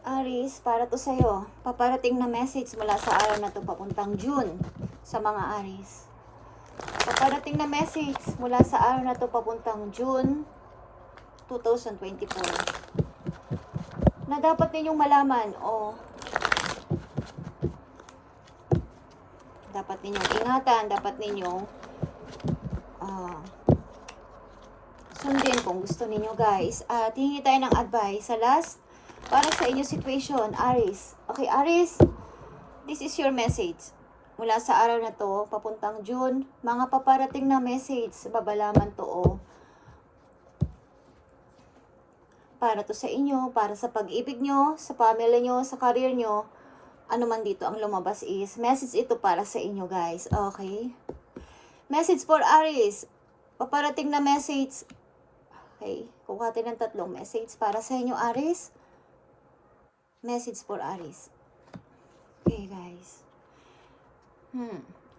Aries, para to sa'yo. Paparating na message mula sa araw na to papuntang June sa mga Aries. Paparating na message mula sa araw na to papuntang June 2024. Na dapat ninyong malaman o dapat ninyong ingatan, dapat ninyong sundin kung gusto ninyo guys. At hingi tayo ng advice sa last para sa inyong situation, Aries. Okay, Aries, this is your message. Mula sa araw na to, papuntang June, mga paparating na message, babalaman to para to sa inyo, para sa pag-ibig nyo, sa family nyo, sa career nyo. Ano man dito ang lumabas is, message ito para sa inyo guys. Okay? Message for Aries. Paparating na message. Okay, kuha tayo ng 3 message para sa inyo, Aries. Message for Aries. Okay, guys.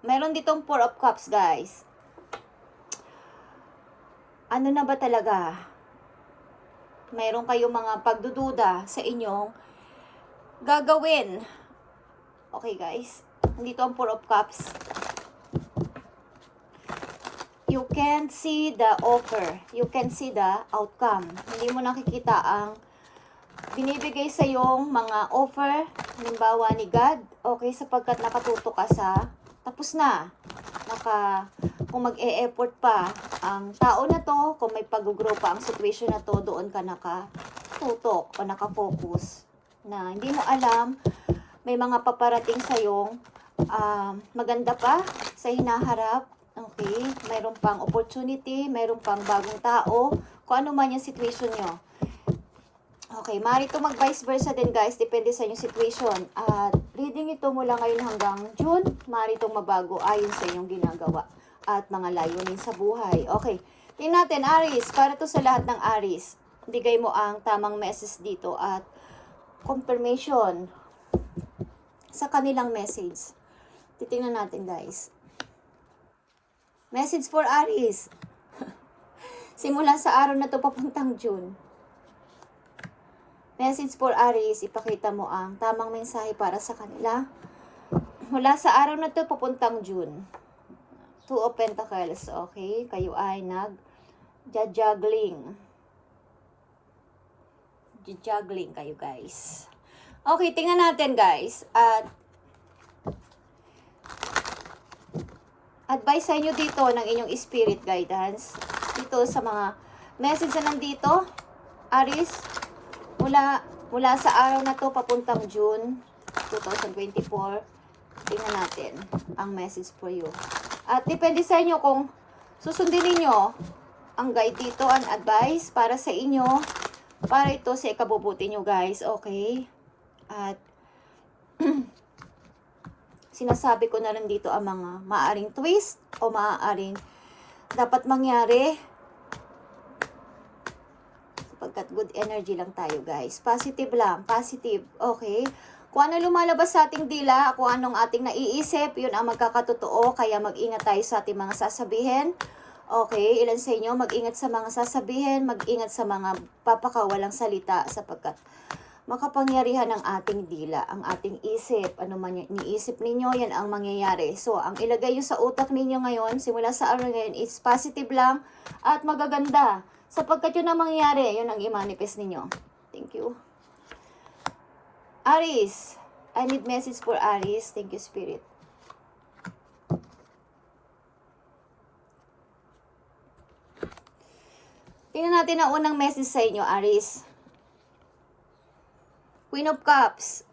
Meron ditong 4 of Cups, guys. Ano na ba talaga? Meron kayong mga pagdududa sa inyong gagawin. Okay, guys. Nandito ang 4 of Cups. You can't see the offer. You can see the outcome. Hindi mo nakikita ang binibigay sa yung mga offer, halimbawa ni God. Okay, sapagkat nakatuto ka sa tapos na. Kung mag-e-effort pa ang tao na to, kung may pag-grow pa ang situation na to, doon ka nakatutok o nakafocus. Na hindi mo alam, may mga paparating sa yung maganda pa sa hinaharap. Okay, mayroon pang opportunity, mayroon pang bagong tao, kung ano man yung situation nyo. Okay, maaari ito mag vice versa din guys, depende sa inyong situation. At reading ito mula ngayon hanggang June, maaari itong mabago ayon sa inyong ginagawa at mga layunin sa buhay. Okay, tingnan natin Aries, para to sa lahat ng Aries. Bigay mo ang tamang message dito at confirmation sa kanilang message. Titingnan natin guys. Message for Aries. Simula sa araw na to papuntang June. Message for Aries, ipakita mo ang tamang mensahe para sa kanila. Mula sa araw na to papuntang June. 2 of Pentacles, okay? Kayo ay nag-juggling. Juggling kayo guys. Okay, tingnan natin guys. At advice sa inyo dito ng inyong spirit guidance. Dito sa mga message na nandito, Aries, mula sa araw na to papuntang June 2024, tingnan natin ang message for you. At depende sa inyo kung susundin niyo ang guide dito, ang advice para sa inyo, para ito sa ikabubuti nyo guys, okay? At sinasabi ko na rin dito ang mga maaaring twist o maaaring dapat mangyari sapagkat good energy lang tayo guys. Positive lang, positive, okay? Kung ano lumalabas sa ating dila, kung anong ating naiisip, yun ang magkakatotoo, kaya mag-ingat tayo sa ating mga sasabihin. Okay, ilan sa inyo mag-ingat sa mga sasabihin, mag-ingat sa mga papakawalang salita sapagkat makapangyarihan ng ating dila, ang ating isip. Ano man yung iniisip ninyo, yan ang mangyayari. So, ang ilagay nyo sa utak ninyo ngayon, simula sa araw ngayon, it's positive lang at magaganda. Sapagkat yun ang mangyayari, yun ang i-manifest ninyo. Thank you. Aries, I need message for Aries. Thank you, Spirit. Tingnan natin ang unang message sa inyo, Aries. Queen of Cups.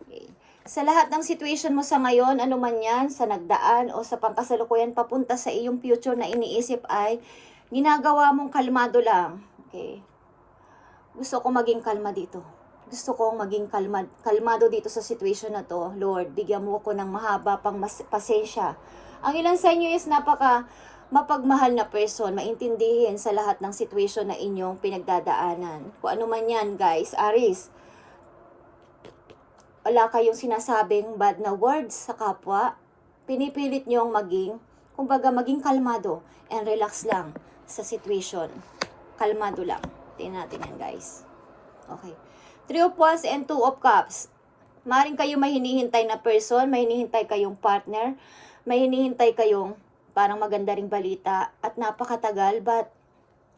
Okay. Sa lahat ng situation mo sa ngayon, ano man yan, sa nagdaan o sa pangkasalukuyan papunta sa iyong future na iniisip ay ginagawa mong kalmado lang. Okay. Gusto ko maging kalma dito. Gusto kong maging kalmado dito sa situation na to. Lord, bigyan mo ko ng mahaba pang pasensya. Ang ilan sa inyo is mapagmahal na person, maintindihin sa lahat ng situation na inyong pinagdadaanan. Kung ano man yan, guys, Aries. Wala kayong sinasabing bad na words sa kapwa. Pinipilit nyong maging kalmado and relax lang sa situation. Kalmado lang. Tingnan natin yan, guys. Okay. Three of Wands and Two of Cups. Maring kayo may hinihintay na person, may hinihintay kayong partner, may hinihintay kayong parang maganda ring balita at napakatagal, but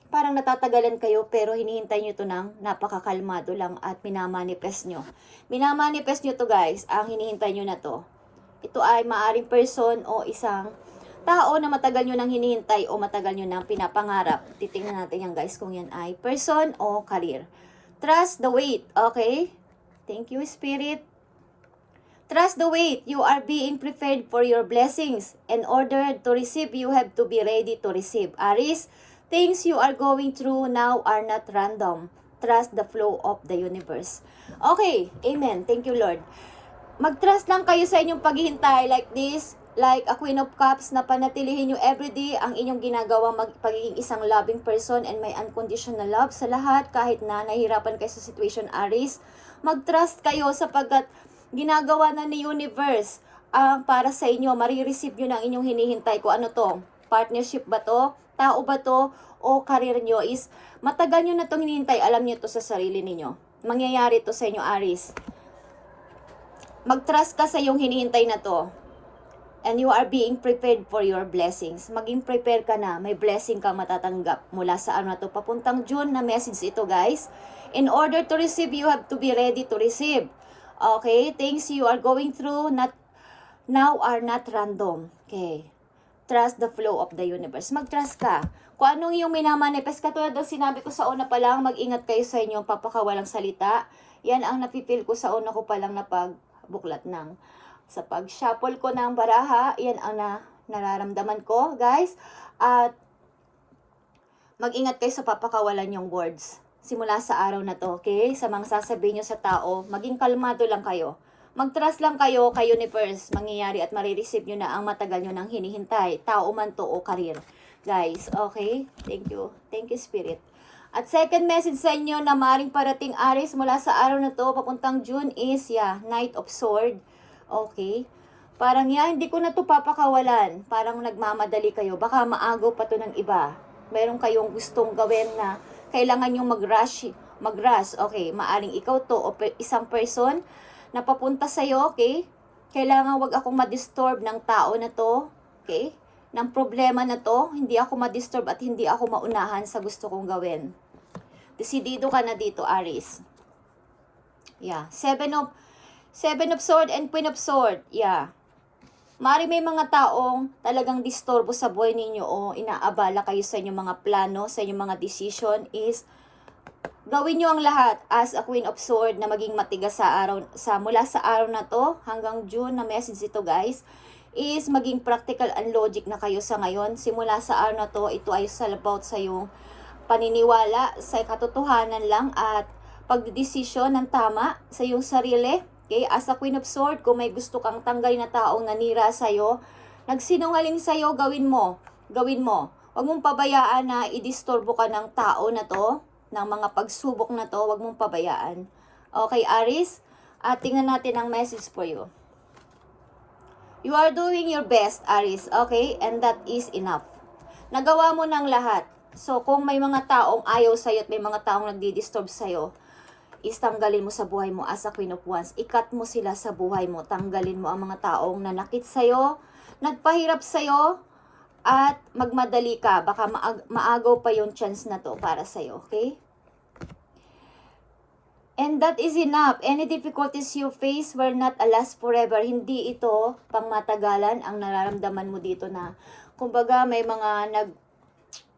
parang natatagalan kayo pero hinihintay nyo to ng napakakalmado lang at minamanifest nyo. Minamanifest nyo to guys, ang hinihintay nyo na to. Ito ay maaring person o isang tao na matagal nyo nang hinihintay o matagal nyo nang pinapangarap. Titingnan natin yan guys kung yan ay person o career. Trust the wait, okay? Thank you, Spirit. Trust the wait. You are being prepared for your blessings. In order to receive, you have to be ready to receive. Aries, things you are going through now are not random. Trust the flow of the universe. Okay, amen. Thank you, Lord. Mag-trust lang kayo sa inyong paghihintay like this. Like a Queen of Cups na panatilihin nyo everyday ang inyong ginagawa pagiging isang loving person and may unconditional love sa lahat kahit na nahihirapan kayo sa situation, Aries. Mag-trust kayo sapagkat ginagawa na ni universe ang para sa inyo. Marireceive nyo ng inyong hinihintay ko. Ano to? Partnership ba to? Tao ba to? O career nyo is matagal nyo na itong hinihintay. Alam nyo to sa sarili ninyo. Mangyayari to sa inyo, Aries. Mag-trust ka sa iyong hinihintay na to. And you are being prepared for your blessings. Maging prepare ka na. May blessing kang matatanggap mula sa ano na to. Papuntang June na message ito, guys. In order to receive, you have to be ready to receive. Okay? Things you are going through now are not random. Okay? Trust the flow of the universe. Mag-trust ka. Kung anong yung minamanifest, katulad ng sinabi ko sa una pa lang, mag-ingat kayo sa inyong papakawalang salita. Yan ang napipil ko sa una ko pa lang na pagbuklat ng sa pag-shuffle ko ng baraha, yan ang nararamdaman ko, guys. At mag-ingat kayo sa papakawalan yung words. Simula sa araw na to, okay? Sa mga sasabihin nyo sa tao, maging kalmado lang kayo. Mag-trust lang kayo kay universe. Mangyayari at marireceive nyo na ang matagal nyo nang hinihintay. Tao man to o karir. Guys, okay? Thank you. Thank you, Spirit. At second message sa inyo na maring parating, Aries, mula sa araw na to, papuntang June is, Knight of Sword. Okay? Parang hindi ko na to papakawalan. Parang nagmamadali kayo. Baka maagaw pa to ng iba. Meron kayong gustong gawin na kailangan yung mag-rush. Okay, maaring ikaw to o isang person na papunta sa'yo, okay? Kailangan wag akong ma-disturb ng tao na to, okay? Ng problema na to, hindi ako ma-disturb at hindi ako maunahan sa gusto kong gawin. Desidido ka na dito, Aries. Seven of Sword and Queen of Sword. Mari may mga taong talagang disturbo sa buhay ninyo o inaabala kayo sa inyong mga plano, sa inyong mga decision is gawin nyo ang lahat as a Queen of Sword na maging matigas mula sa araw na to hanggang June na message ito, guys, is maging practical and logic na kayo sa ngayon. Simula sa araw na to, ito ay about sa yung paniniwala sa katotohanan lang at pagdedesisyon ng tama sa iyong sarili. Okay, as a Queen of Sword, kung may gusto kang tanggalin na taong nanira sa'yo, nagsinungaling sa'yo, gawin mo. Huwag mong pabayaan na idisturbo ka ng tao na to, ng mga pagsubok na to, huwag mong pabayaan. Okay, Aries? At tingnan natin ang message for you. You are doing your best, Aries, okay? And that is enough. Nagawa mo ng lahat. So, kung may mga taong ayaw sa'yo at may mga taong nagdi-disturb sa'yo, istanggalin mo sa buhay mo as a Queen of Wands. Ikat mo sila sa buhay mo. Tanggalin mo ang mga taong nanakit sa'yo, nagpahirap sa'yo, at magmadali ka. Baka maagaw pa yung chance na to para sa'yo. Okay? And that is enough. Any difficulties you face were not a last forever. Hindi ito pangmatagalan ang nararamdaman mo dito na kumbaga may mga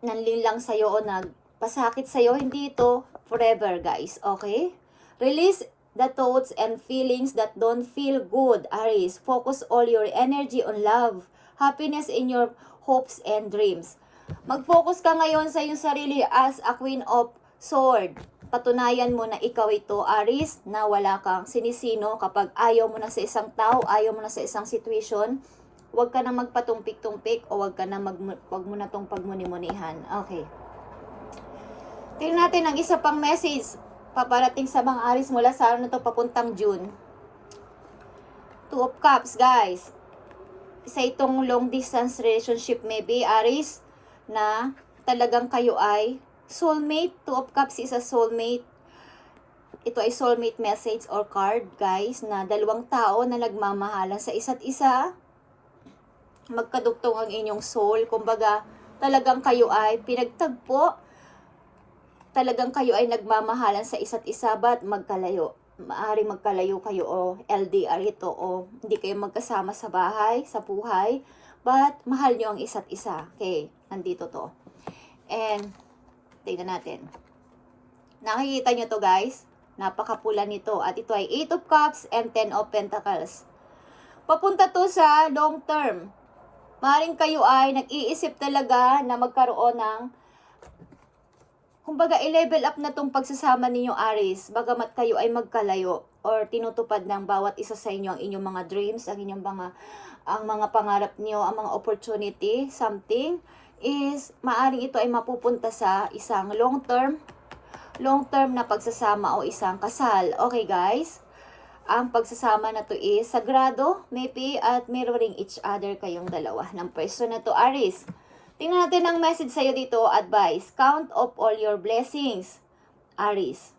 nanlinlang sa'yo o nagpasakit sa'yo. Hindi ito forever, guys. Okay? Release the thoughts and feelings that don't feel good, Aries. Focus all your energy on love, happiness in your hopes and dreams. Mag-focus ka ngayon sa iyong sarili as a Queen of Sword. Patunayan mo na ikaw ito, Aries, na wala kang sinisino kapag ayaw mo na sa isang tao, ayaw mo na sa isang situation. Huwag ka na magpatumpik-tumpik o huwag mo na tong pagmuni-munihan. Okay. Tingnan natin ang isa pang message paparating sa mga Aries mula sa araw na to papuntang June. Two of Cups, guys. Isa itong long distance relationship maybe, Aries, na talagang kayo ay soulmate. Two of Cups is a soulmate. ito ay soulmate message or card, guys, na dalawang tao na nagmamahalan sa isa't isa. Magkadugtong ang inyong soul. Kumbaga, talagang kayo ay pinagtagpo. Talagang kayo ay nagmamahalan sa isa't isa, but magkalayo. Maaaring magkalayo kayo o LDR ito o hindi kayo magkasama sa bahay, sa buhay, but mahal nyo ang isa't isa. Okay, nandito to. And, tingnan natin. Nakikita nyo to, guys? Napakapula nito. At ito ay 8 of Cups and 10 of Pentacles. Papunta to sa long term. Maaaring kayo ay nag-iisip talaga na magkaroon ng, kumbaga, i-level up na tong pagsasama ninyo, Aries. Bagamat kayo ay magkalayo or tinutupad ng bawat isa sa inyo ang inyong mga dreams, ang inyong mga pangarap niyo, ang mga opportunity, something, is maaaring ito ay mapupunta sa isang long term na pagsasama o isang kasal. Okay, guys? Ang pagsasama na to is sagrado, maybe, at mirroring each other kayong dalawa ng person na to, Aries. Tingnan natin ang message sa'yo dito, advice. Count of all your blessings, Aries.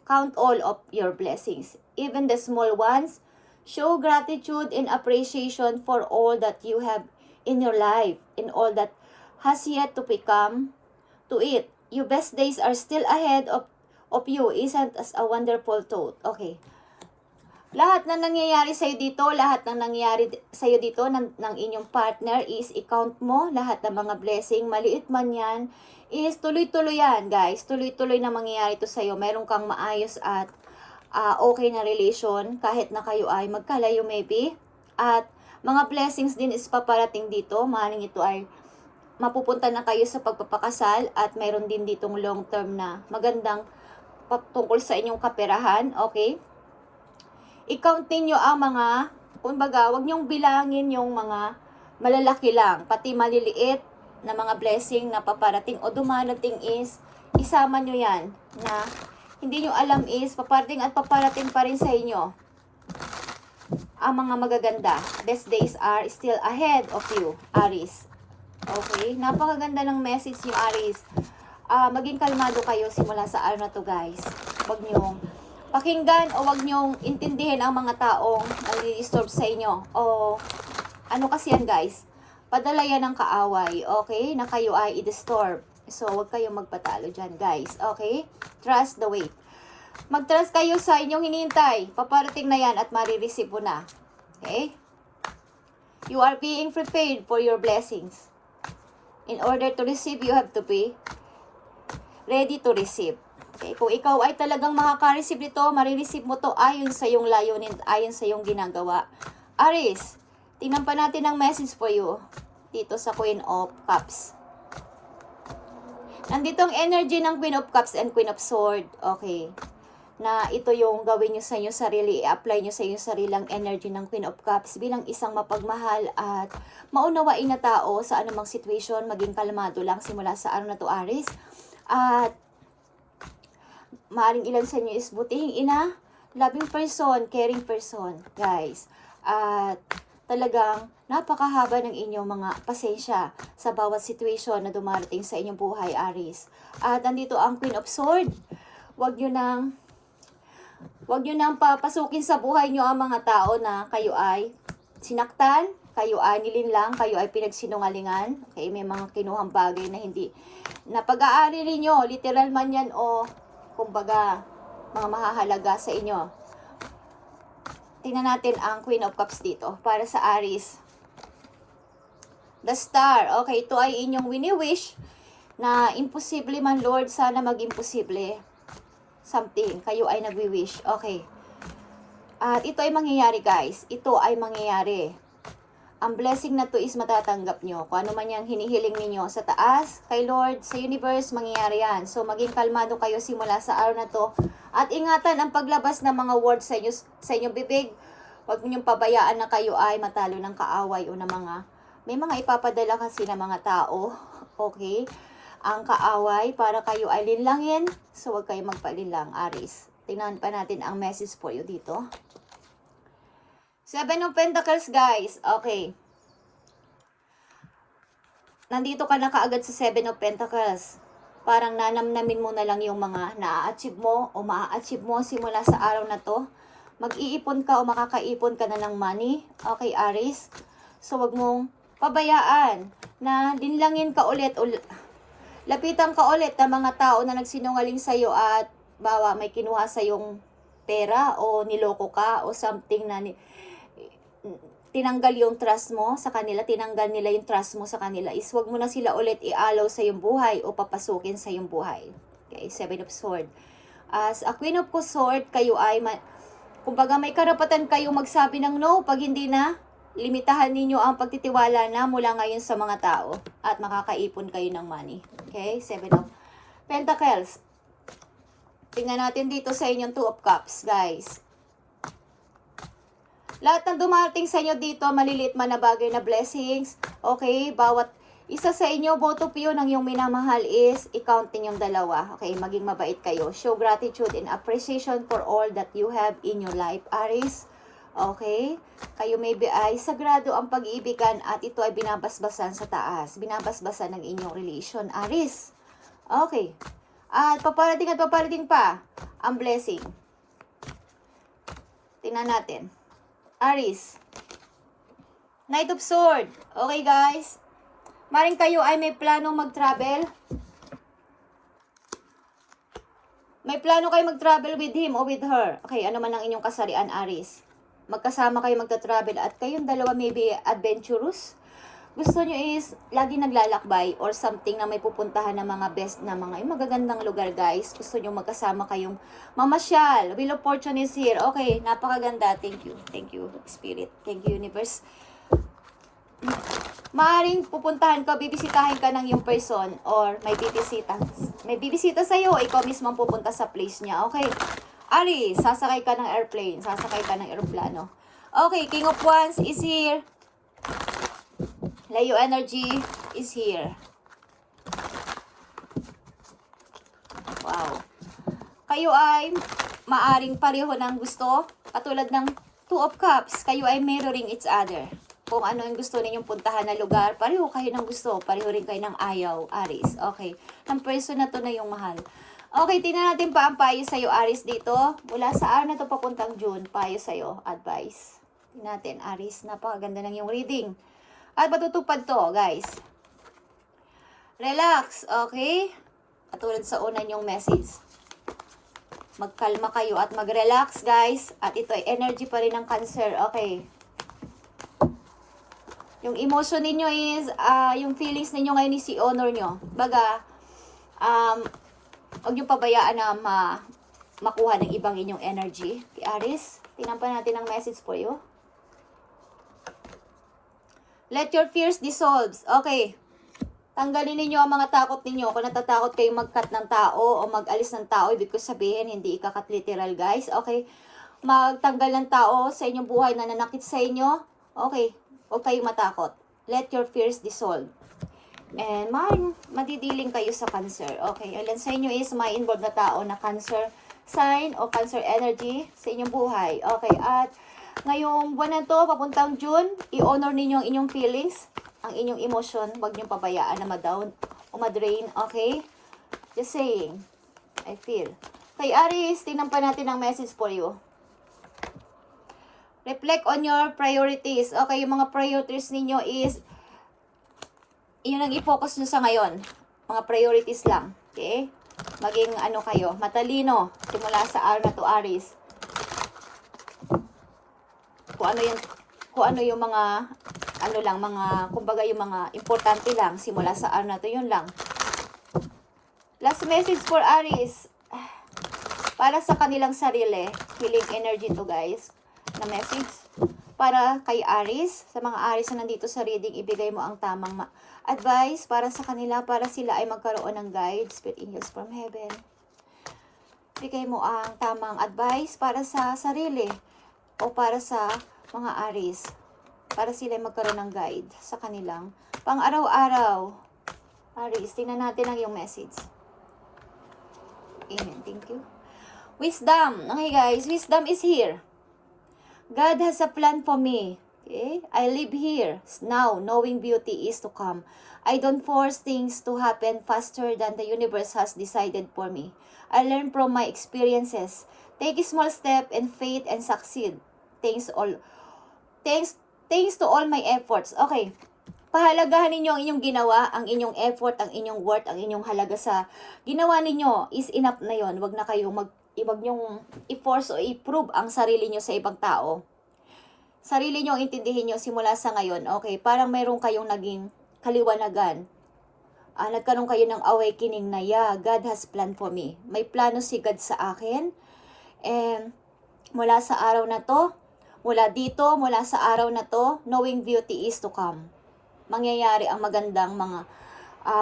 Count all of your blessings, even the small ones. Show gratitude and appreciation for all that you have in your life and all that has yet to become to it. Your best days are still ahead of you. Isn't as a wonderful thought? Okay. Lahat na nangyayari sa'yo dito, lahat ng nangyayari sa'yo dito ng inyong partner is i-count mo. Lahat ng mga blessing, maliit man yan, is tuloy-tuloy yan, guys. Tuloy-tuloy na mangyayari ito sa'yo. Meron kang maayos at okay na relation, kahit na kayo ay magkalayo maybe. At mga blessings din is paparating dito. Maaaring ito ay mapupunta na kayo sa pagpapakasal at mayroon din ditong long term na magandang tungkol sa inyong kaperahan, okay? I-count ninyo ang mga, kumbaga, huwag nyong bilangin yung mga malalaki lang, pati maliliit na mga blessing na paparating o dumarating is, isama nyo yan, na hindi nyo alam is, paparating at paparating pa rin sa inyo ang mga magaganda. Best days are still ahead of you, Aries. Okay? Napakaganda ng message yung Aries. Maging kalmado kayo simula sa araw na to, guys. Huwag nyong pakinggan o huwag nyong intindihin ang mga taong nag-disturb sa inyo. O ano kasi yan, guys? Padala yan ng kaaway, okay? Na kayo ay i-disturb. So, huwag kayong magpatalo dyan, guys. Okay? Trust the wait. Mag-trust kayo sa inyong hinihintay. Paparating na yan at marireceive mo na. Okay? You are being prepared for your blessings. In order to receive, you have to be ready to receive. Okay? Kung ikaw ay talagang makaka-receive nito, marireceive mo to ayon sa iyong layunin, ayon sa iyong ginagawa. Aries, tingnan pa natin ang message for you dito sa Queen of Cups. Nandito ang energy ng Queen of Cups and Queen of Swords. Okay. Na ito yung gawin nyo sa inyong sarili, i-apply nyo sa inyong sarilang energy ng Queen of Cups bilang isang mapagmahal at maunawain na tao sa anumang situation, maging kalmado lang simula sa araw na to, Aries. At maaaring ilan sa inyo is butihing ina, loving person, caring person, guys. At talagang napakahaba ng inyong mga pasensya sa bawat situation na dumarating sa inyong buhay, Aries. At andito ang Queen of Swords. Huwag nyo nang papasukin sa buhay nyo ang mga tao na kayo ay sinaktan, kayo ay nilinlang, kayo ay pinagsinungalingan. Okay, may mga kinuhang bagay na hindi na pag-aari ninyo, literal man yan o kumbaga mga mahahalaga sa inyo. Tingnan natin ang Queen of Cups dito para sa Aries. The Star. Okay, ito ay inyong wini-wish na imposible man, Lord, sana mag-imposible. Something, kayo ay nagwi-wish. Okay. At ito ay mangyayari, guys. Ito ay mangyayari. Ang blessing na to is matatanggap nyo. Kung ano man yung hinihiling ninyo sa taas, kay Lord, sa universe, mangyayari yan. So, maging kalmado kayo simula sa araw na to. At ingatan ang paglabas ng mga words sa inyong bibig. Huwag ninyong pabayaan na kayo ay matalo ng kaaway o ng mga, may mga ipapadala kasi ng mga tao. Okay? Ang kaaway para kayo ay linlangin. So, huwag kayo magpalinlang, Aries. Tingnan pa natin ang message for you dito. 7 of Pentacles, guys. Okay. Nandito ka na kaagad sa 7 of Pentacles. Parang nanamnamin mo na lang yung mga na-achieve mo o maa-achieve mo simula sa araw na to. Mag-iipon ka o makakaipon ka na ng money. Okay, Aries? So, wag mong pabayaan na dinlangin ka ulit o lapitan ka ulit ng mga tao na nagsinungaling sa'yo at bawa may kinuha sa'yong pera o niloko ka o something na tinanggal yung trust mo sa kanila, tinanggal nila yung trust mo sa kanila, is wag mo na sila ulit i-allow sa iyong buhay o papasukin sa iyong buhay. Okay, Seven of Swords. As a Queen of Swords, kayo ay, kumbaga may karapatan kayong magsabi ng no pag hindi na limitahan ninyo ang pagtitiwala na mula ngayon sa mga tao at makakaipon kayo ng money. Okay, Seven of Pentacles. Tingnan natin dito sa inyong Two of Cups, guys. Lahat ng dumating sa inyo dito, maliliit man na bagay na blessings. Okay, bawat isa sa inyo, both of you ng iyong minamahal is i-count ninyong dalawa. Okay, maging mabait kayo. Show gratitude and appreciation for all that you have in your life, Aries. Okay, kayo maybe ay sagrado ang pag-iibigan at ito ay binabasbasan sa taas. Binabasbasan ng inyong relation, Aries. Okay, at paparating pa ang blessing. Tingnan natin. Aries. Knight of Swords. Okay, guys. Maring kayo ay may planong mag-travel. May plano kayo mag-travel with him o with her. Okay, ano man ang inyong kasarian, Aries. Magkasama kayo magta-travel at kayong dalawa may be adventurous. Gusto nyo is lagi naglalakbay or something na may pupuntahan ng mga best na mga yung magagandang lugar, guys. Gusto nyo magkasama kayong mamasyal. Wheel of Fortune is here. Okay, napakaganda. Thank you. Thank you, Spirit. Thank you, Universe. Maaring pupuntahan ka, bibisitahin ka ng yung person or may bibisita. May bibisita sa'yo, ikaw mismo ang pupunta sa place niya. Okay. Aries, sasakay ka ng airplane. Sasakay ka ng aeroplano. Okay, King of Wands is here. Leo energy is here. Wow. Kayo ay maaring pareho ng gusto. Katulad ng Two of Cups. Kayo ay mirroring each other. Kung ano yung gusto ninyong puntahan na lugar, pareho kayo ng gusto. Pareho rin kayo ng ayaw, Aries. Okay. Ang person na to na yung mahal. Okay, tingnan natin pa ang payo sa'yo, Aries, dito. Mula sa araw na to papuntang June, payo sa'yo, advice. Tingnan natin, Aries. Napakaganda ng yung reading. At matutupad to, guys. Relax, okay? Katulad sa una yung message. Magkalma kayo at mag-relax, guys. At ito ay energy pa rin ng Cancer, okay? Yung emotion ninyo is, yung feelings ninyo ngayon is i-honor nyo. Baga, huwag nyo pabayaan na makuha ng ibang inyong energy. Okay, Aries, tingnan pa natin ang message for you. Let your fears dissolve. Okay. Tanggalin ninyo ang mga takot ninyo. Kung natatakot kayong mag-cut ng tao o mag-alis ng tao, ibig ko sabihin, hindi ikakat literal, guys. Okay. Magtanggal ng tao sa inyong buhay na nanakit sa inyo. Okay. Huwag kayong matakot. Let your fears dissolve. And madidiling kayo sa Cancer. Okay. Ilan sa inyo is may involved na tao na Cancer sign o Cancer energy sa inyong buhay. Okay. At ngayong buwan na to, papuntang June, i-honor ninyo ang inyong feelings, ang inyong emotion. Huwag niyong pabayaan na ma-down o ma-drain, okay? Just saying, I feel. Kay Aries, tingnan pa natin ang message for you. Reflect on your priorities. Okay, yung mga priorities ninyo is, yun ang i-focus nyo sa ngayon. Mga priorities lang, okay? Maging ano kayo, matalino, simula sa araw na to, Aries. Kung ano yung mga kumbaga yung mga importante lang simula sa araw na to, yun lang. Last message for Aries. Para sa kanilang sarili, healing energy to, guys. Na message para kay Aries, sa mga Aries na nandito sa reading, ibigay mo ang tamang advice para sa kanila, para sila ay magkaroon ng guide, spirit angels from heaven. Bigay mo ang tamang advice para sa sarili o para sa mga Aries, para sila magkaroon ng guide sa kanilang pang-araw-araw. Aries, tingnan natin ang iyong message. Amen. Thank you. Wisdom. Okay, guys. Wisdom is here. God has a plan for me. Okay? I live here now, knowing beauty is to come. I don't force things to happen faster than the universe has decided for me. I learn from my experiences. Take a small step in faith and succeed. Thanks all. Thanks to all my efforts. Okay. Pahalagahan ninyo ang inyong ginawa, ang inyong effort, ang inyong worth, ang inyong halaga sa ginawa ninyo is enough na yon. Wag na kayong wag nyong i-force o i-prove ang sarili nyo sa ibang tao. Sarili nyo ang intindihin nyo simula sa ngayon. Okay, parang mayroon kayong naging kaliwanagan. Nagkaroon kayo ng awakening na, yeah, God has planned for me. May plano si God sa akin. And mula sa araw na to, mula sa araw na to, knowing beauty is to come. Mangyayari ang magandang mga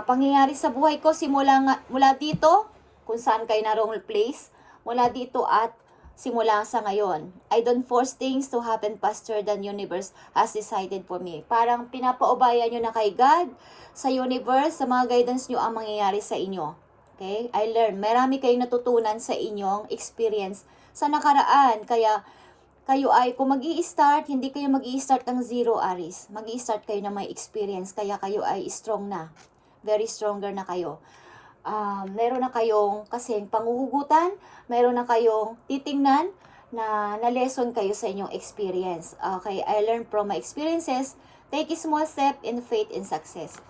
pangyayari sa buhay ko mula dito, kung saan kayo naroong place, mula dito at simula sa ngayon. I don't force things to happen faster than universe has decided for me. Parang pinapaubaya nyo na kay God, sa universe, sa mga guidance nyo ang mangyayari sa inyo. Okay? I learn. Marami kayong natutunan sa inyong experience sa nakaraan. Kaya kayo ay, kung mag-i-start, hindi kayo mag-i-start ng zero, Aries. Mag-i-start kayo na may experience, kaya kayo ay strong na. Very stronger na kayo. Meron na kayong kasing panguhugutan, meron na kayong titingnan na lesson kayo sa inyong experience. Okay, I learned from my experiences. Take a small step in faith and success.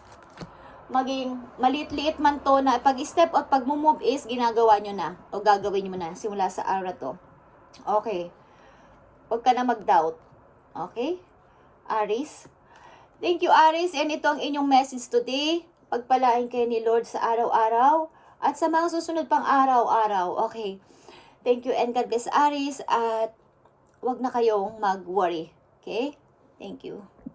Maging maliit-liit man to na pag-step at pag-move is ginagawa nyo na o gagawin nyo na simula sa araw na to. Okay. Huwag ka na mag-doubt. Okay? Aries. Thank you, Aries. And ito ang inyong message today. Pagpalain kayo ni Lord sa araw-araw at sa mga susunod pang araw-araw. Okay. Thank you and God bless, Aries. At huwag na kayong mag-worry. Okay? Thank you.